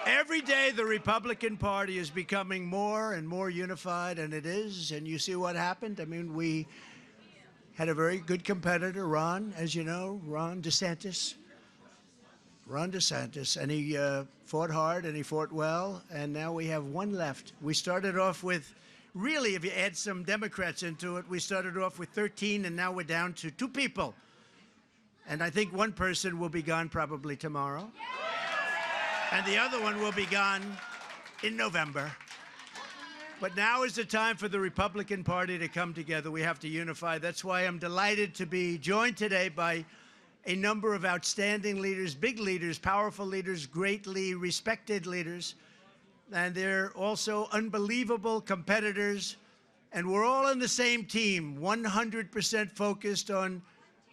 Every day, the Republican Party is becoming more and more unified, and it is. And you see what happened? I mean, we had a very good competitor, Ron, as you know, Ron DeSantis, and he fought hard and he fought well, and now we have one left. We started off with, really, if you add some Democrats into it, we started off with 13, and now we're down to 2 people. And I think one person will be gone probably tomorrow, and the other one will be gone in November. But now is the time for the Republican Party to come together. We have to unify. That's why I'm delighted to be joined today by a number of outstanding leaders, big leaders, powerful leaders, greatly respected leaders. And they're also unbelievable competitors. And we're all on the same team, 100% focused on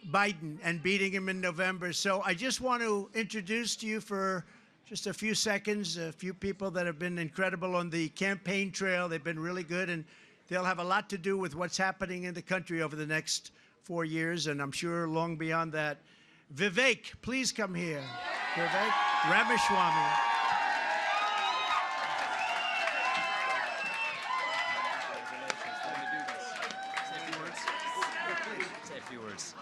Biden and beating him in November. So I just want to introduce to you for just a few seconds, a few people that have been incredible on the campaign trail. They've been really good, and they'll have a lot to do with what's happening in the country over the next 4 years, and I'm sure long beyond that. Vivek, please come here. Vivek Ramaswamy. Say a few words.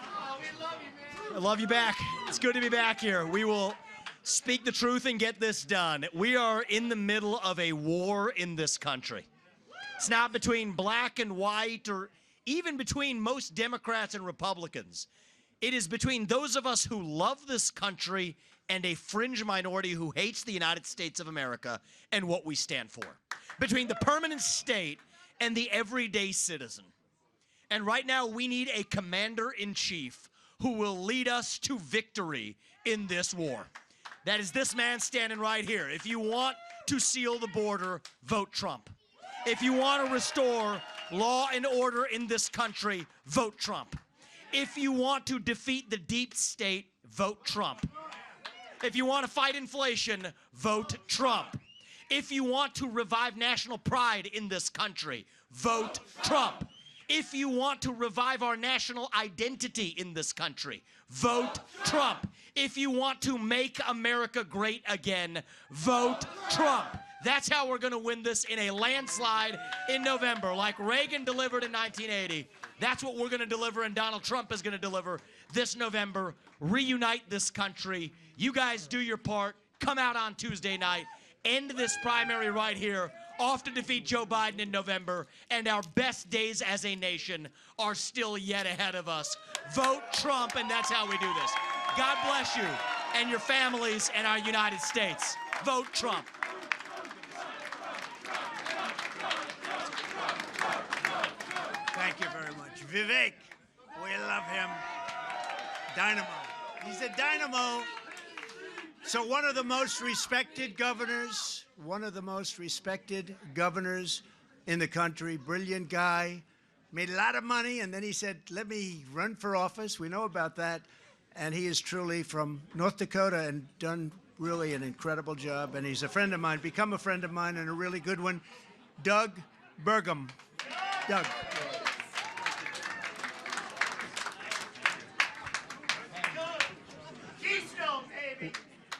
I love you back. It's good to be back here. We will speak the truth and get this done. We are in the middle of a war in this country. It's not between black and white or even between most Democrats and Republicans. It is between those of us who love this country and a fringe minority who hates the United States of America and what we stand for. Between the permanent state and the everyday citizen. And right now we need a commander-in-chief who will lead us to victory in this war. That is this man standing right here. If you want to seal the border, vote Trump. If you want to restore law and order in this country, vote Trump. If you want to defeat the deep state, vote Trump. If you want to fight inflation, vote Trump. If you want to revive national pride in this country, vote Trump. If you want to revive our national identity in this country, vote Trump. If you want to make America great again, vote Trump. That's how we're going to win this in a landslide in November, like Reagan delivered in 1980. That's what we're going to deliver, and Donald Trump is going to deliver this November. Reunite this country. You guys do your part. Come out on Tuesday night. End this primary right here. Off to defeat Joe Biden in November. And our best days as a nation are still yet ahead of us. Vote Trump, and that's how we do this. God bless you and your families and our United States. Vote Trump. Thank you very much. Vivek, we love him. Dynamo. He's a dynamo. So one of the most respected governors in the country, brilliant guy, made a lot of money, and then he said, let me run for office. We know about that. And he is truly from North Dakota and done really an incredible job. And he's a friend of mine, become a friend of mine, and a really good one. Doug Burgum. Doug.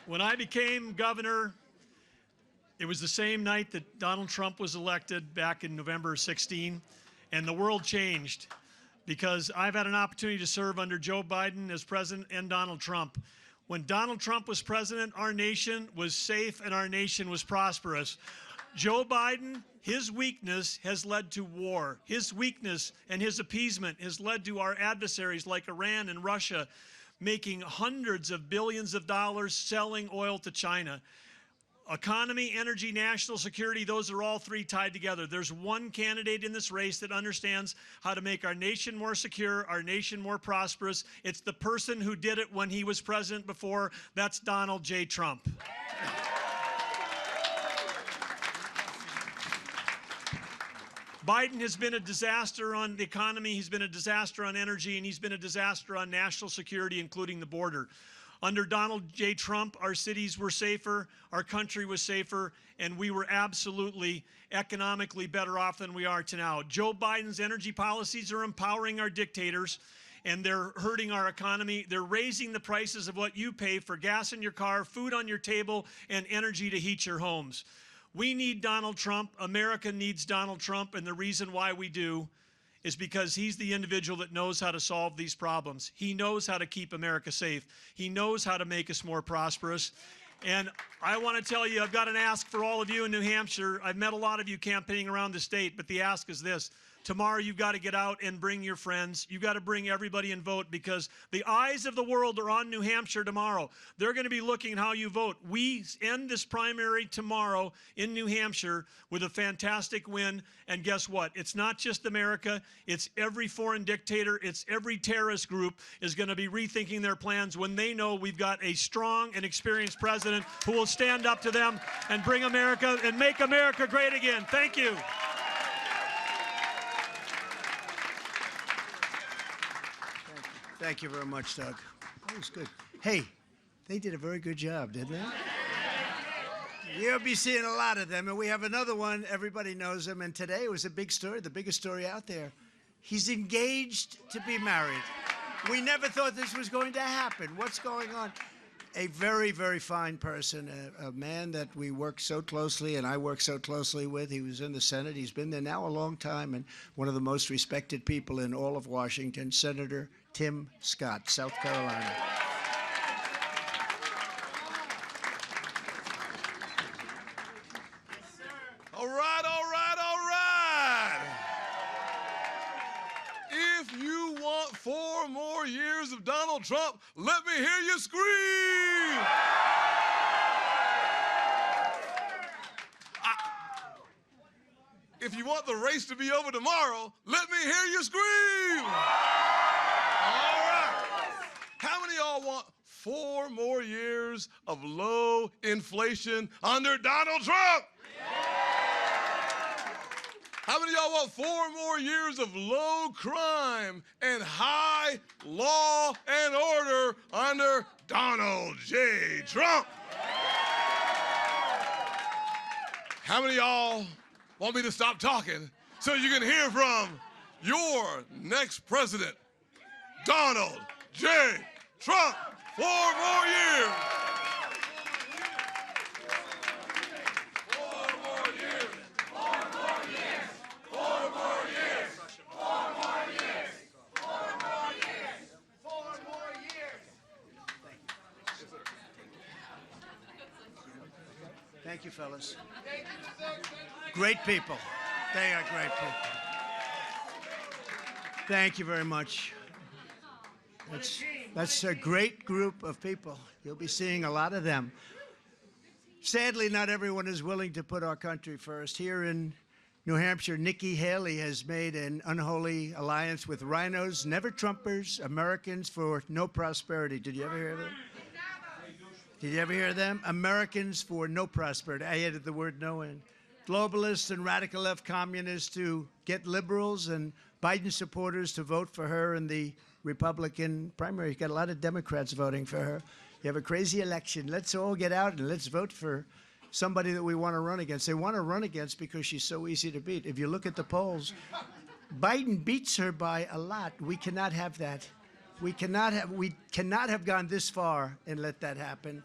When I became governor, it was the same night that Donald Trump was elected back in November 16, and the world changed because I've had an opportunity to serve under Joe Biden as president and Donald Trump. When Donald Trump was president, our nation was safe and our nation was prosperous. Joe Biden, his weakness has led to war. His weakness and his appeasement has led to our adversaries like Iran and Russia making hundreds of billions of dollars selling oil to China. Economy, energy, national security, those are all three tied together. There's one candidate in this race that understands how to make our nation more secure, our nation more prosperous. It's the person who did it when he was president before. That's Donald J. Trump. Biden has been a disaster on the economy, he's been a disaster on energy, and he's been a disaster on national security, including the border. Under Donald J. Trump, our cities were safer, our country was safer, and we were absolutely economically better off than we are to now. Joe Biden's energy policies are empowering our dictators, and they're hurting our economy. They're raising the prices of what you pay for gas in your car, food on your table, and energy to heat your homes. We need Donald Trump. America needs Donald Trump, and the reason why we do is because he's the individual that knows how to solve these problems. He knows how to keep America safe. He knows how to make us more prosperous. And I want to tell you, I've got an ask for all of you in New Hampshire. I've met a lot of you campaigning around the state, but the ask is this. Tomorrow, you've got to get out and bring your friends. You've got to bring everybody and vote, because the eyes of the world are on New Hampshire tomorrow. They're going to be looking at how you vote. We end this primary tomorrow in New Hampshire with a fantastic win. And guess what? It's not just America. It's every foreign dictator. It's every terrorist group is going to be rethinking their plans when they know we've got a strong and experienced president who will stand up to them and bring America and make America great again. Thank you. Thank you very much, Doug. That was good. Hey, they did a very good job, didn't they? You'll be seeing a lot of them, and we have another one. Everybody knows him, and today it was a big story, the biggest story out there. He's engaged to be married. We never thought this was going to happen. What's going on? A very, very fine person, a man that we work so closely, and I work so closely with. He was in the Senate. He's been there now a long time, and one of the most respected people in all of Washington, Senator Tim Scott, South Carolina. All right, all right, all right. If you want 4 more years of Donald Trump, let me hear you scream. If you want the race to be over tomorrow, let me hear you scream. All right. How many of y'all want 4 more years of low inflation under Donald Trump? How many of y'all want 4 more years of low crime and high law and order under Donald J. Trump? How many of y'all want me to stop talking so you can hear from your next president, Donald J. Trump? 4 more years. 4 more years. 4 more years. 4 more years. 4 more years. 4 more years. 4 more years. Thank you, fellas. Great people. They are great people. Thank you very much. That's a great group of people. You'll be seeing a lot of them. Sadly, not everyone is willing to put our country first. Here in New Hampshire, Nikki Haley has made an unholy alliance with rhinos, never Trumpers, Americans for no prosperity. Did you ever hear of them? Did you ever hear of them? Americans for no prosperity. I added the word no in. Globalists and radical left communists to get liberals and Biden supporters to vote for her in the Republican primary. You've got a lot of Democrats voting for her. You have a crazy election. Let's all get out and let's vote for somebody that we want to run against. They want to run against because she's so easy to beat. If you look at the polls, Biden beats her by a lot. We cannot have that. We cannot have gone this far and let that happen.